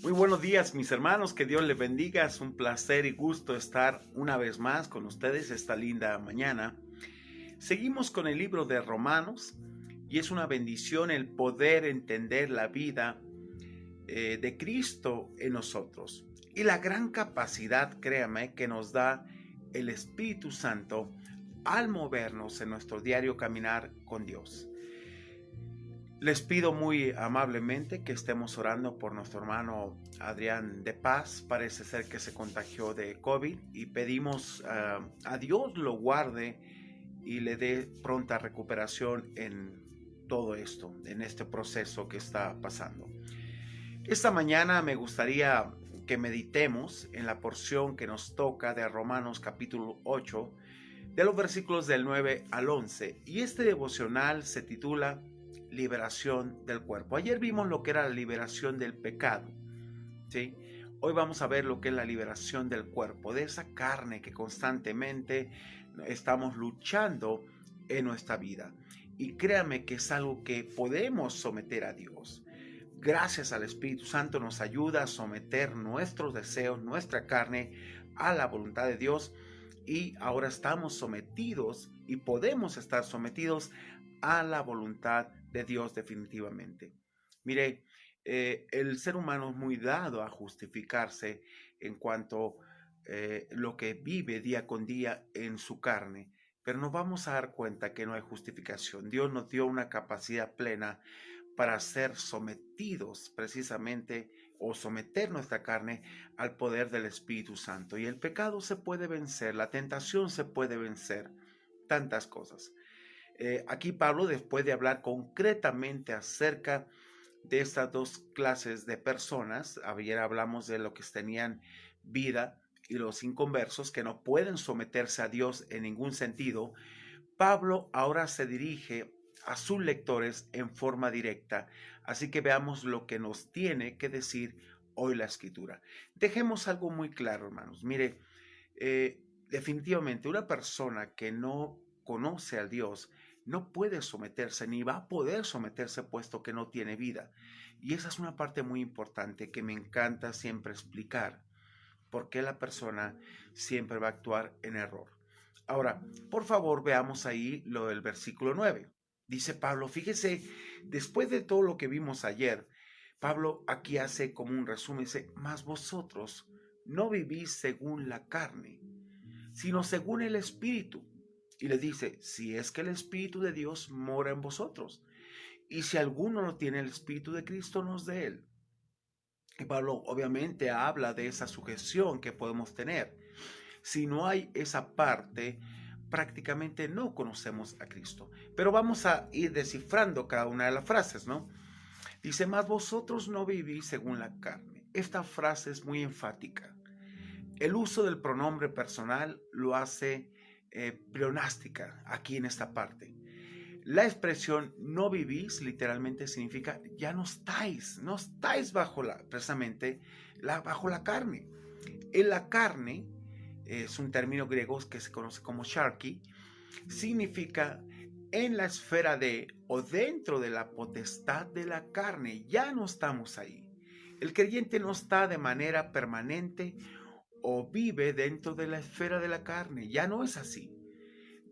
Muy buenos días, mis hermanos, que Dios les bendiga. Es un placer y gusto estar una vez más con ustedes esta linda mañana. Seguimos con el libro de Romanos y es una bendición el poder entender la vida de Cristo en nosotros y la gran capacidad, créame, que nos da el Espíritu Santo al movernos en nuestro diario caminar con Dios. Les pido muy amablemente que estemos orando por nuestro hermano Adrián de Paz. Parece ser que se contagió de COVID y pedimos a Dios lo guarde y le dé pronta recuperación en todo esto, en este proceso que está pasando. Esta mañana me gustaría que meditemos en la porción que nos toca de Romanos capítulo 8, de los versículos del 9 al 11. Y este devocional se titula liberación del cuerpo. Ayer vimos lo que era la liberación del pecado, ¿sí? Hoy vamos a ver lo que es la liberación del cuerpo, de esa carne que constantemente estamos luchando en nuestra vida. Y créame que es algo que podemos someter a Dios. Gracias al Espíritu Santo nos ayuda a someter nuestros deseos, nuestra carne a la voluntad de Dios. Y ahora estamos sometidos y podemos estar sometidos a la voluntad de Dios definitivamente. Mire, el ser humano es muy dado a justificarse en cuanto lo que vive día con día en su carne, pero nos vamos a dar cuenta que no hay justificación. Dios nos dio una capacidad plena para ser sometidos precisamente o someter nuestra carne al poder del Espíritu Santo. Y el pecado se puede vencer, la tentación se puede vencer, tantas cosas. Aquí Pablo, después de hablar concretamente acerca de estas dos clases de personas, ayer hablamos de los que tenían vida y los inconversos que no pueden someterse a Dios en ningún sentido, Pablo ahora se dirige a sus lectores en forma directa. Así que veamos lo que nos tiene que decir hoy la Escritura. Dejemos algo muy claro, hermanos. Mire, definitivamente una persona que no conoce a Dios no puede someterse ni va a poder someterse puesto que no tiene vida. Y esa es una parte muy importante que me encanta siempre explicar, porque la persona siempre va a actuar en error. Ahora, por favor, veamos ahí lo del versículo 9. Dice Pablo, fíjese, después de todo lo que vimos ayer, Pablo aquí hace como un resumen, dice, mas vosotros no vivís según la carne, sino según el Espíritu. Y le dice, si es que el Espíritu de Dios mora en vosotros, y si alguno no tiene el Espíritu de Cristo, no es de él. Y Pablo obviamente habla de esa sujeción que podemos tener. Si no hay esa parte, prácticamente no conocemos a Cristo. Pero vamos a ir descifrando cada una de las frases, ¿no? Dice, mas vosotros no vivís según la carne. Esta frase es muy enfática. El uso del pronombre personal lo hace pleonástica aquí en esta parte. La expresión no vivís literalmente significa ya no estáis precisamente bajo la carne. En la carne es un término griego que se conoce como sharki, significa en la esfera de o dentro de la potestad de la carne, ya no estamos ahí. El creyente no está de manera permanente o vive dentro de la esfera de la carne, ya no es así.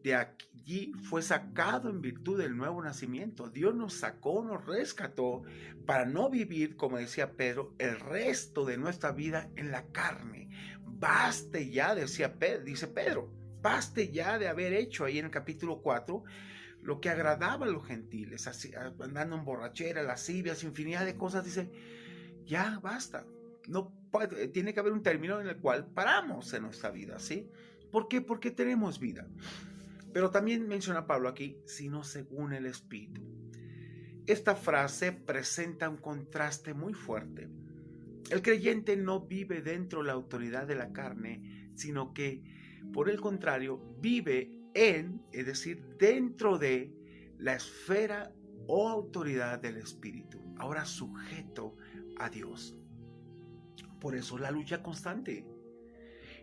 De allí fue sacado en virtud del nuevo nacimiento. Dios nos sacó, nos rescató para no vivir, como decía Pedro, el resto de nuestra vida en la carne. Baste ya, dice Pedro, baste ya de haber hecho ahí en el capítulo 4 lo que agradaba a los gentiles, así, andando en borrachera, lascivias, infinidad de cosas. Dice, ya basta. No tiene que haber un término en el cual paramos en nuestra vida, ¿sí? ¿Por qué? Porque tenemos vida. Pero también menciona Pablo aquí, sino según el Espíritu. Esta frase presenta un contraste muy fuerte. El creyente no vive dentro de la autoridad de la carne, sino que, por el contrario, vive es decir, dentro de la esfera o autoridad del Espíritu, ahora sujeto a Dios. Por eso la lucha constante.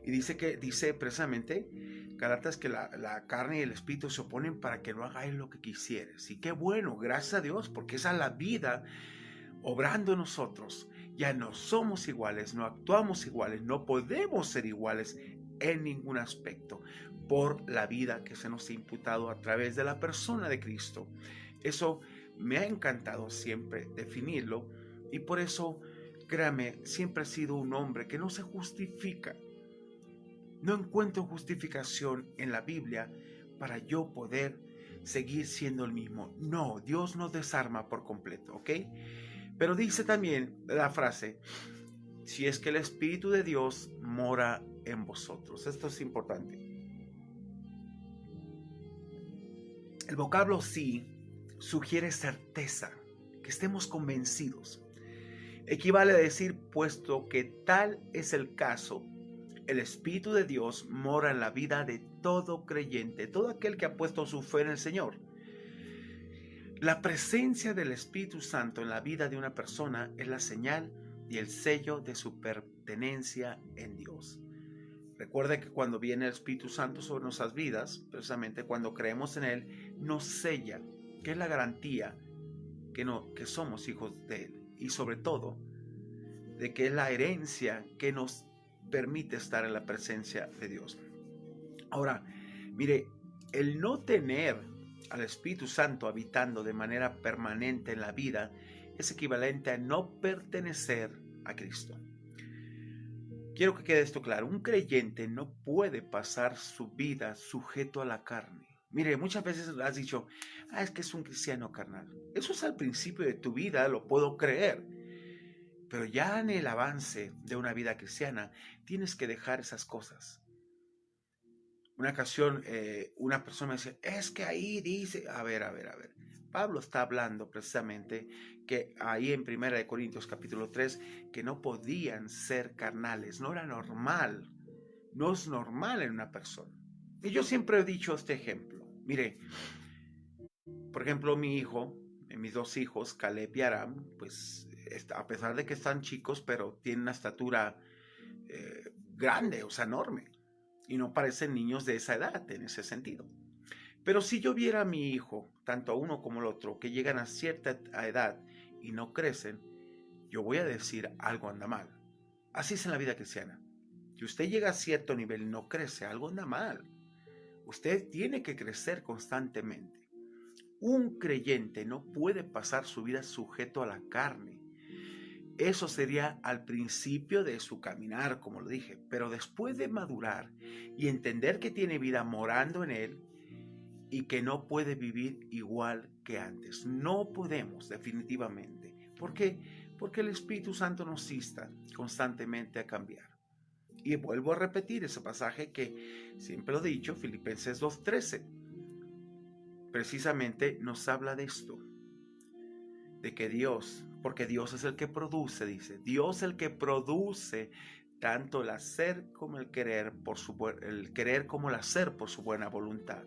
Y dice precisamente Gálatas que la carne y el espíritu se oponen para que no hagáis lo que quisieres. Y qué bueno, gracias a Dios, porque esa es la vida obrando en nosotros. Ya no somos iguales, no actuamos iguales, no podemos ser iguales en ningún aspecto por la vida que se nos ha imputado a través de la persona de Cristo. Eso me ha encantado siempre definirlo y por eso, créame, siempre he sido un hombre que no se justifica. No encuentro justificación en la Biblia para yo poder seguir siendo el mismo. No, Dios nos desarma por completo, ¿ok? Pero dice también la frase, si es que el Espíritu de Dios mora en vosotros. Esto es importante. El vocablo sí sugiere certeza, que estemos convencidos. Equivale a decir, puesto que tal es el caso, el Espíritu de Dios mora en la vida de todo creyente, todo aquel que ha puesto su fe en el Señor. La presencia del Espíritu Santo en la vida de una persona es la señal y el sello de su pertenencia en Dios. Recuerde que cuando viene el Espíritu Santo sobre nuestras vidas, precisamente cuando creemos en Él, nos sella, que es la garantía que somos hijos de Él. Y sobre todo, de que es la herencia que nos permite estar en la presencia de Dios. Ahora, mire, el no tener al Espíritu Santo habitando de manera permanente en la vida es equivalente a no pertenecer a Cristo. Quiero que quede esto claro, un creyente no puede pasar su vida sujeto a la carne. Mire, muchas veces has dicho, es que es un cristiano carnal. Eso es al principio de tu vida, lo puedo creer. Pero ya en el avance de una vida cristiana, tienes que dejar esas cosas. Una ocasión, una persona me decía, es que ahí dice, a ver. Pablo está hablando precisamente que ahí en 1 Corintios capítulo 3, que no podían ser carnales, no era normal, no es normal en una persona. Y yo siempre he dicho este ejemplo. Mire, por ejemplo, mis dos hijos, Caleb y Aram, pues a pesar de que están chicos, pero tienen una estatura grande, o sea, enorme. Y no parecen niños de esa edad en ese sentido. Pero si yo viera a mi hijo, tanto a uno como al otro, que llegan a cierta edad y no crecen, yo voy a decir algo anda mal. Así es en la vida cristiana. Si usted llega a cierto nivel y no crece, algo anda mal. Usted tiene que crecer constantemente. Un creyente no puede pasar su vida sujeto a la carne. Eso sería al principio de su caminar, como lo dije, pero después de madurar y entender que tiene vida morando en él y que no puede vivir igual que antes. No podemos, definitivamente. ¿Por qué? Porque el Espíritu Santo nos insta constantemente a cambiar. Y vuelvo a repetir ese pasaje que siempre lo he dicho, Filipenses 2:13. Precisamente nos habla de esto, de que Dios, porque Dios es el que produce, dice, Dios es el que produce tanto el hacer como el querer como el hacer por su buena voluntad.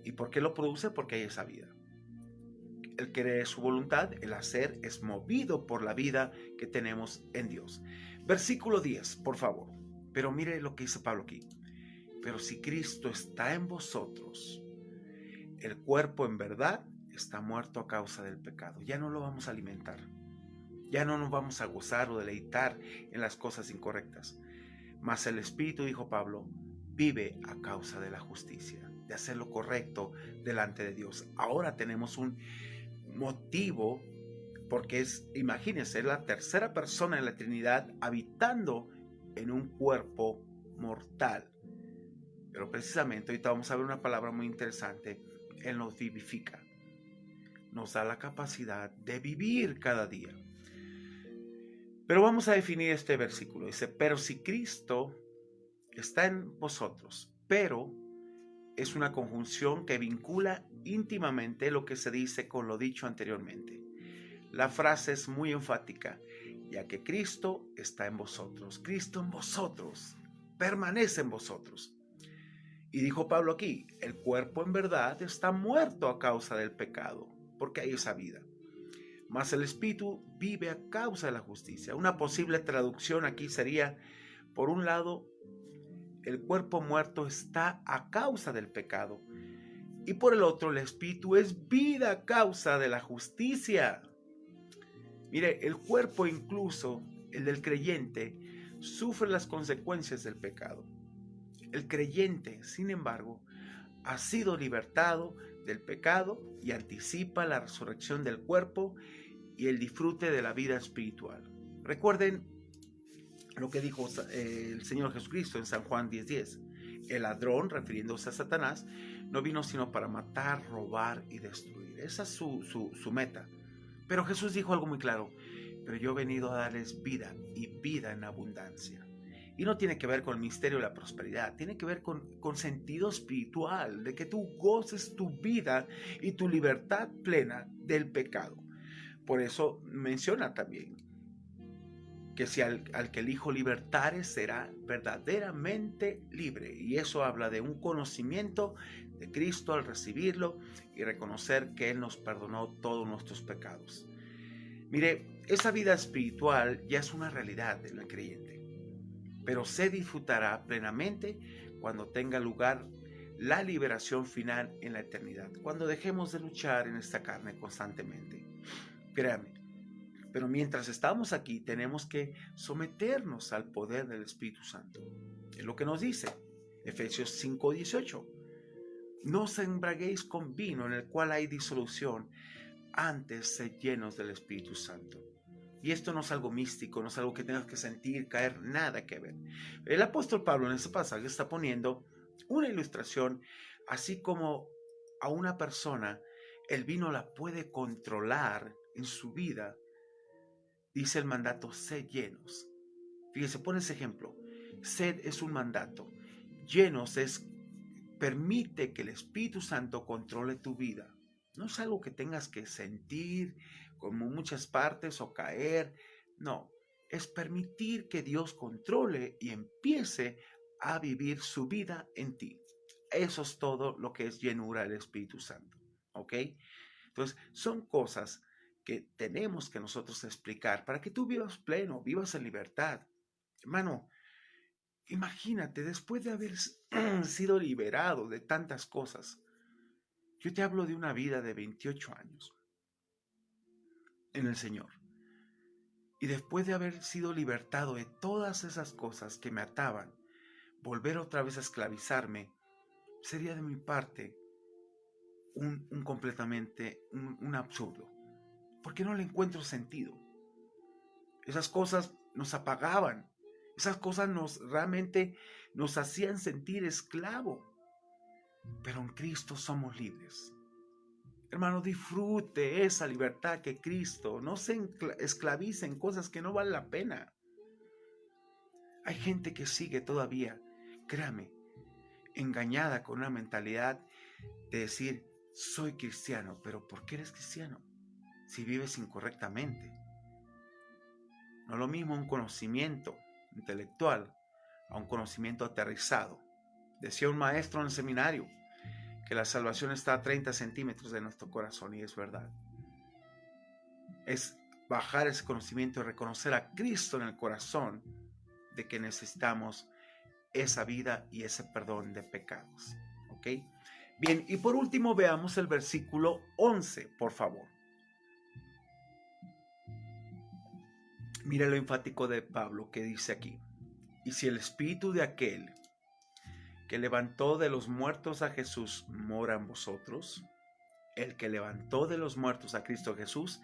¿Y por qué lo produce? Porque hay esa vida. El querer es su voluntad, el hacer es movido por la vida que tenemos en Dios. Versículo 10, por favor. Pero mire lo que dice Pablo aquí. Pero si Cristo está en vosotros, el cuerpo en verdad está muerto a causa del pecado. Ya no lo vamos a alimentar. Ya no nos vamos a gozar o deleitar en las cosas incorrectas. Mas el Espíritu, dijo Pablo, vive a causa de la justicia, de hacer lo correcto delante de Dios. Ahora tenemos un motivo, porque imagínense, la tercera persona en la Trinidad habitando en un cuerpo mortal. Pero precisamente ahorita vamos a ver una palabra muy interesante. Él nos vivifica, nos da la capacidad de vivir cada día. Pero vamos a definir este versículo. Dice, pero si Cristo está en vosotros, pero es una conjunción que vincula íntimamente lo que se dice con lo dicho anteriormente. La frase es muy enfática, ya que Cristo está en vosotros. Cristo en vosotros, permanece en vosotros. Y dijo Pablo aquí, el cuerpo en verdad está muerto a causa del pecado, porque hay esa vida. Mas el Espíritu vive a causa de la justicia. Una posible traducción aquí sería, por un lado, el cuerpo muerto está a causa del pecado. Y por el otro, el Espíritu es vida a causa de la justicia. Mire, el cuerpo, incluso el del creyente, sufre las consecuencias del pecado. El creyente, sin embargo, ha sido libertado del pecado y anticipa la resurrección del cuerpo y el disfrute de la vida espiritual. Recuerden lo que dijo el Señor Jesucristo en San Juan 10:10. El ladrón, refiriéndose a Satanás, no vino sino para matar, robar y destruir. Esa es su meta. Pero Jesús dijo algo muy claro: pero yo he venido a darles vida y vida en abundancia. Y no tiene que ver con el misterio de la prosperidad, tiene que ver con sentido espiritual, de que tú goces tu vida y tu libertad plena del pecado. Por eso menciona también que si al que el Hijo libertare será verdaderamente libre. Y eso habla de un conocimiento de Cristo al recibirlo y reconocer que Él nos perdonó todos nuestros pecados. Mire, esa vida espiritual ya es una realidad en el creyente, pero se disfrutará plenamente cuando tenga lugar la liberación final en la eternidad, cuando dejemos de luchar en esta carne constantemente. Créame, pero mientras estamos aquí tenemos que someternos al poder del Espíritu Santo. Es lo que nos dice Efesios 5:18. No os embraguéis con vino en el cual hay disolución, antes sed llenos del Espíritu Santo. Y esto no es algo místico, no es algo que tengas que sentir, caer, nada que ver. El apóstol Pablo en este pasaje está poniendo una ilustración, así como a una persona el vino la puede controlar en su vida. Dice el mandato: sed llenos. Fíjese, pone ese ejemplo. Sed es un mandato. Llenos es permite que el Espíritu Santo controle tu vida. No es algo que tengas que sentir como muchas partes o caer. No, es permitir que Dios controle y empiece a vivir su vida en ti. Eso es todo lo que es llenura del Espíritu Santo. ¿Ok? Entonces, son cosas que tenemos que nosotros explicar para que tú vivas pleno, vivas en libertad. Hermano, imagínate, después de haber sido liberado de tantas cosas, yo te hablo de una vida de 28 años en el Señor. Y después de haber sido libertado de todas esas cosas que me ataban, volver otra vez a esclavizarme, sería de mi parte un absurdo. Porque no le encuentro sentido. Esas cosas nos apagaban. Esas cosas realmente nos hacían sentir esclavo. Pero en Cristo somos libres. Hermano, disfrute esa libertad que Cristo. No se esclavice en cosas que no valen la pena. Hay gente que sigue todavía, créame, engañada con una mentalidad de decir: soy cristiano. Pero ¿por qué eres cristiano si vives incorrectamente? No es lo mismo un conocimiento intelectual a un conocimiento aterrizado. Decía un maestro en el seminario que la salvación está a 30 centímetros de nuestro corazón, y es verdad. Es bajar ese conocimiento y reconocer a Cristo en el corazón de que necesitamos esa vida y ese perdón de pecados. ¿Ok? Bien, y por último veamos el versículo 11, por favor. Mira lo enfático de Pablo que dice aquí: y si el espíritu de aquel que levantó de los muertos a Jesús mora en vosotros, el que levantó de los muertos a Cristo Jesús,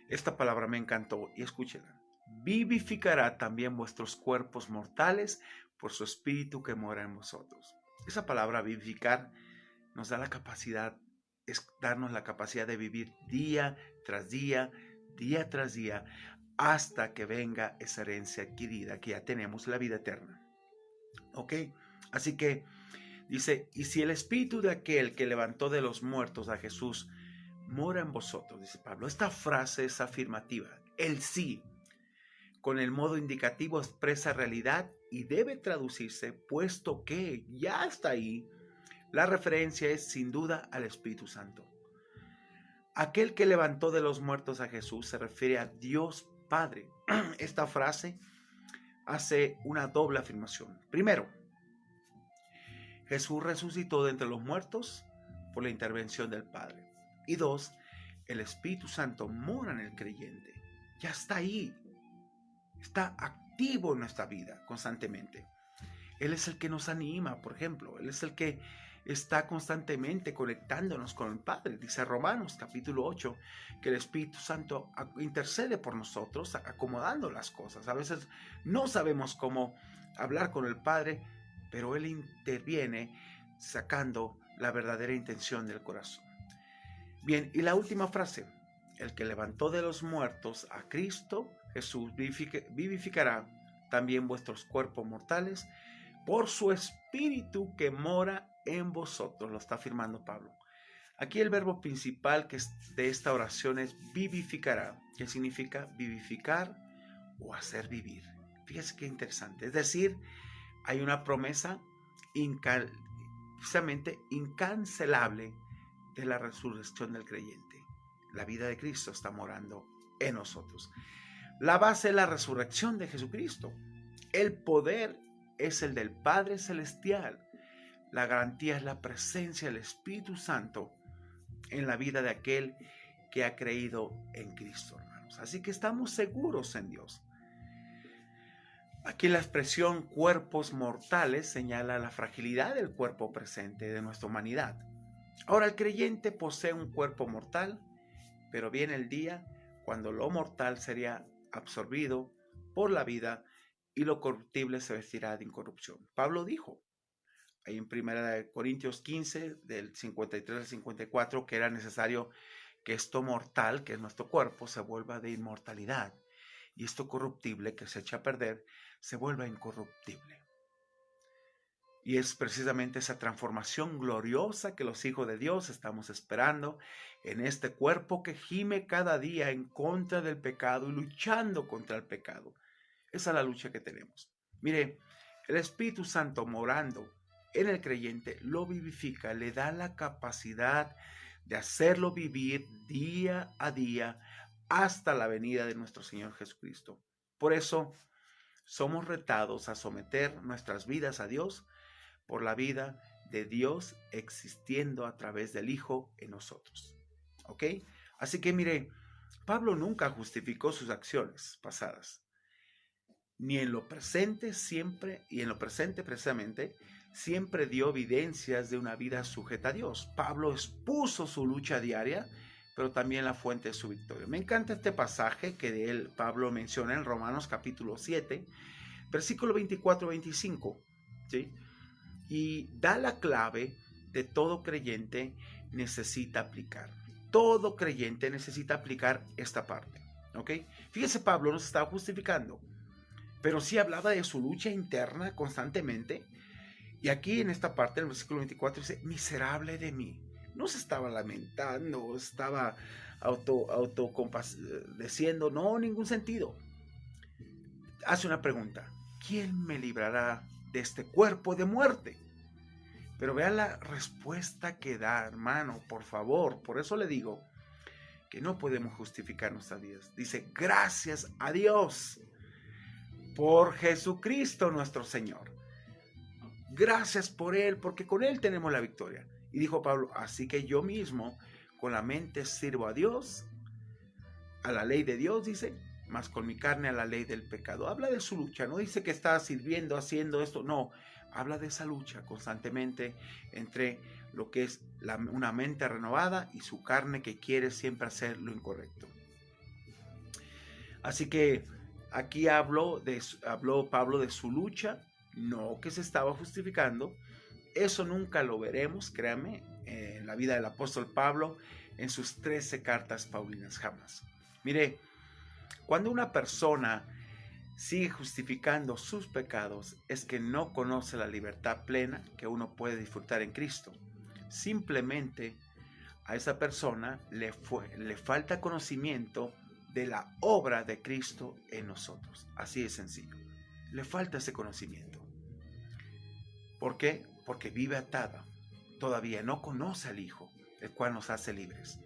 esta palabra me encantó y escúchela, vivificará también vuestros cuerpos mortales por su espíritu que mora en vosotros. Esa palabra vivificar nos da la capacidad, es darnos la capacidad de vivir día tras día, día tras día, hasta que venga esa herencia adquirida, que ya tenemos la vida eterna. ¿Ok? Así que dice: y si el espíritu de aquel que levantó de los muertos a Jesús mora en vosotros, dice Pablo. Esta frase es afirmativa. El sí, con el modo indicativo, expresa realidad y debe traducirse, puesto que ya está ahí. La referencia es sin duda al Espíritu Santo. Aquel que levantó de los muertos a Jesús se refiere a Dios Padre. Esta frase hace una doble afirmación. Primero, Jesús resucitó de entre los muertos por la intervención del Padre. Y dos, el Espíritu Santo mora en el creyente. ya está ahí, está activo en nuestra vida constantemente. Él es el que nos anima, por ejemplo, Él es el que está constantemente conectándonos con el Padre. Dice Romanos capítulo 8 que el Espíritu Santo intercede por nosotros, acomodando las cosas. A veces no sabemos cómo hablar con el Padre, pero Él interviene sacando la verdadera intención del corazón. Bien, y la última frase: el que levantó de los muertos a Cristo Jesús vivificará también vuestros cuerpos mortales por su Espíritu que mora en vosotros. Lo está afirmando Pablo. Aquí el verbo principal de esta oración es vivificará, que significa vivificar o hacer vivir. Fíjese qué interesante. Es decir, hay una promesa precisamente incancelable de la resurrección del creyente. La vida de Cristo está morando en nosotros. La base es la resurrección de Jesucristo. El poder es el del Padre Celestial. La garantía es la presencia del Espíritu Santo en la vida de aquel que ha creído en Cristo, hermanos. Así que estamos seguros en Dios. Aquí la expresión cuerpos mortales señala la fragilidad del cuerpo presente de nuestra humanidad. Ahora, el creyente posee un cuerpo mortal, pero viene el día cuando lo mortal sería absorbido por la vida y lo corruptible se vestirá de incorrupción. Pablo dijo ahí en 1 Corintios 15, del 53 al 54, que era necesario que esto mortal, que es nuestro cuerpo, se vuelva de inmortalidad, y esto corruptible, que se echa a perder, se vuelva incorruptible. Y es precisamente esa transformación gloriosa que los hijos de Dios estamos esperando en este cuerpo que gime cada día en contra del pecado y luchando contra el pecado. Esa es la lucha que tenemos. Mire, el Espíritu Santo morando en el creyente lo vivifica, le da la capacidad de hacerlo vivir día a día hasta la venida de nuestro Señor Jesucristo. Por eso somos retados a someter nuestras vidas a Dios por la vida de Dios existiendo a través del Hijo en nosotros. ¿Ok? Así que mire, Pablo nunca justificó sus acciones pasadas, ni en lo presente siempre, y en lo presente precisamente, siempre dio evidencias de una vida sujeta a Dios. Pablo expuso su lucha diaria, pero también la fuente de su victoria. Me encanta este pasaje que de él Pablo menciona en Romanos capítulo 7, versículo 24-25, ¿sí? Y da la clave de todo creyente necesita aplicar. Todo creyente necesita aplicar esta parte, ¿ok? Fíjese, Pablo no se estaba justificando, pero sí hablaba de su lucha interna constantemente. Y aquí en esta parte, en el versículo 24, dice, miserable de mí. No se estaba lamentando, estaba autocompadeciendo, no, ningún sentido. Hace una pregunta: ¿quién me librará de este cuerpo de muerte? Pero vea la respuesta que da, hermano, por favor. Por eso le digo que no podemos justificar nuestras vidas. Dice, gracias a Dios por Jesucristo nuestro Señor. Gracias por Él, porque con Él tenemos la victoria. Y dijo Pablo, así que yo mismo con la mente sirvo a Dios, a la ley de Dios, dice, más con mi carne a la ley del pecado. Habla de su lucha, no dice que está sirviendo, haciendo esto, no. Habla de esa lucha constantemente entre lo que es una mente renovada y su carne que quiere siempre hacer lo incorrecto. Así que aquí habló Pablo de su lucha, no que se estaba justificando. Eso nunca lo veremos, créanme, en la vida del apóstol Pablo, en sus 13 cartas paulinas, jamás. Mire, cuando una persona sigue justificando sus pecados, es que no conoce la libertad plena que uno puede disfrutar en Cristo. Simplemente a esa persona le falta conocimiento de la obra de Cristo en nosotros. Así de sencillo. Le falta ese conocimiento. ¿Por qué? Porque vive atada. Todavía no conoce al Hijo, el cual nos hace libres.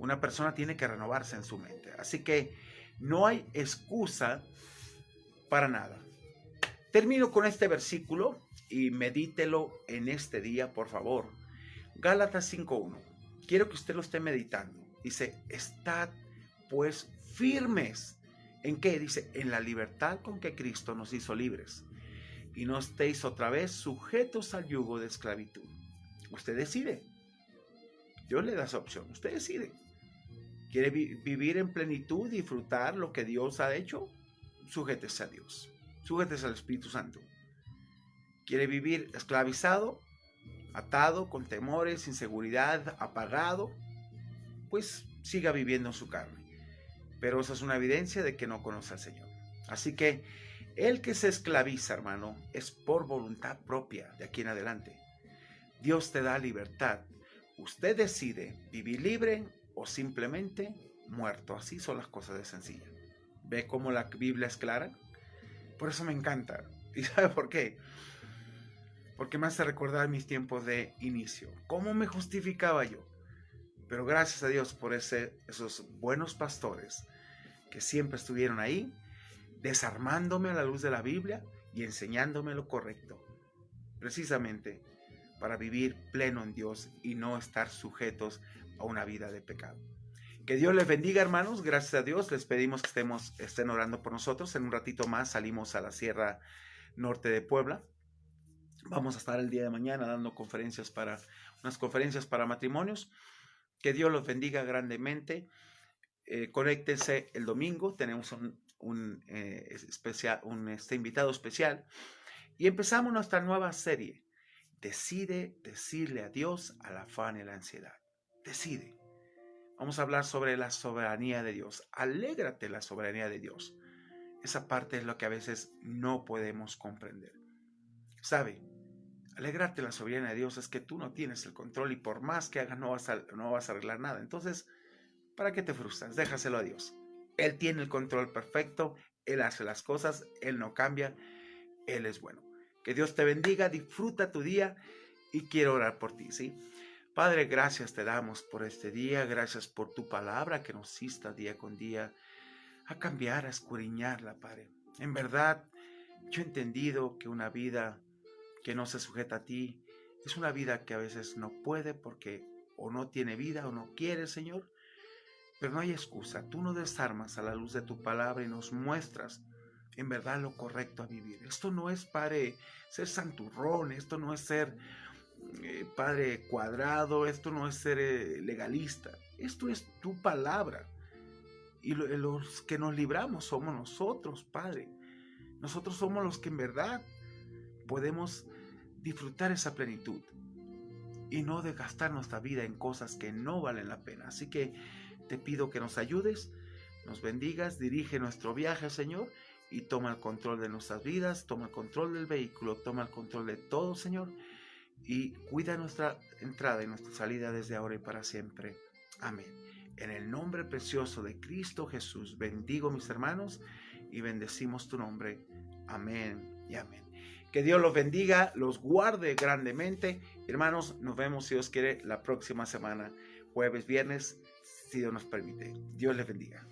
Una persona tiene que renovarse en su mente. Así que no hay excusa para nada. Termino con este versículo y medítelo en este día, por favor. Gálatas 5:1. Quiero que usted lo esté meditando. Dice, estad pues firmes ¿En qué? Dice, en la libertad con que Cristo nos hizo libres. Y no estéis otra vez sujetos al yugo de esclavitud. Usted decide. Dios le da esa opción. Usted decide. ¿Quiere vivir en plenitud y disfrutar lo que Dios ha hecho? Sujétese a Dios. Sujétese al Espíritu Santo. ¿Quiere vivir esclavizado, atado, con temores, inseguridad, apagado? Pues siga viviendo en su carne. Pero esa es una evidencia de que no conoce al Señor. Así que el que se esclaviza, hermano, es por voluntad propia de aquí en adelante. Dios te da libertad. Usted decide vivir libre o simplemente muerto. Así son las cosas de sencilla. ¿Ve cómo la Biblia es clara? Por eso me encanta. ¿Y sabe por qué? Porque me hace recordar mis tiempos de inicio. ¿Cómo me justificaba yo? Pero gracias a Dios por esos buenos pastores que siempre estuvieron ahí, desarmándome a la luz de la Biblia y enseñándome lo correcto, precisamente para vivir pleno en Dios y no estar sujetos a una vida de pecado. Que Dios les bendiga, hermanos. Gracias a Dios les pedimos que estén orando por nosotros. En un ratito más salimos a la Sierra Norte de Puebla. Vamos a estar el día de mañana dando unas conferencias para matrimonios. Que Dios los bendiga grandemente. Conéctense el domingo. Tenemos un invitado especial. Y empezamos nuestra nueva serie. Decide decirle adiós al afán y la ansiedad. Decide. Vamos a hablar sobre la soberanía de Dios. Alégrate la soberanía de Dios. Esa parte es lo que a veces no podemos comprender. ¿Sabe? Alegrarte la soberanía de Dios es que tú no tienes el control y por más que hagas no vas a arreglar nada. Entonces, ¿para qué te frustras? Déjaselo a Dios. Él tiene el control perfecto. Él hace las cosas. Él no cambia. Él es bueno. Que Dios te bendiga. Disfruta tu día y quiero orar por ti, ¿sí? Padre, gracias te damos por este día, gracias por tu palabra que nos insta día con día a cambiar, a escudriñarla, Padre. En verdad, yo he entendido que una vida que no se sujeta a ti es una vida que a veces no puede porque o no tiene vida o no quiere, Señor. Pero no hay excusa, tú nos desarmas a la luz de tu palabra y nos muestras en verdad lo correcto a vivir. Esto no es, Padre, ser santurrón, esto no es ser... Padre cuadrado, esto no es ser legalista, esto es tu palabra y los que nos libramos somos nosotros, Padre. Nosotros somos los que en verdad podemos disfrutar esa plenitud y no de gastar nuestra vida en cosas que no valen la pena. Así que te pido que nos ayudes, nos bendigas, dirige nuestro viaje, Señor, y toma el control de nuestras vidas, toma el control del vehículo, toma el control de todo, Señor, y cuida nuestra entrada y nuestra salida desde ahora y para siempre. Amén. En el nombre precioso de Cristo Jesús, bendigo mis hermanos y bendecimos tu nombre. Amén y amén. Que Dios los bendiga, los guarde grandemente. Hermanos, nos vemos, si Dios quiere, la próxima semana, jueves, viernes, si Dios nos permite. Dios les bendiga.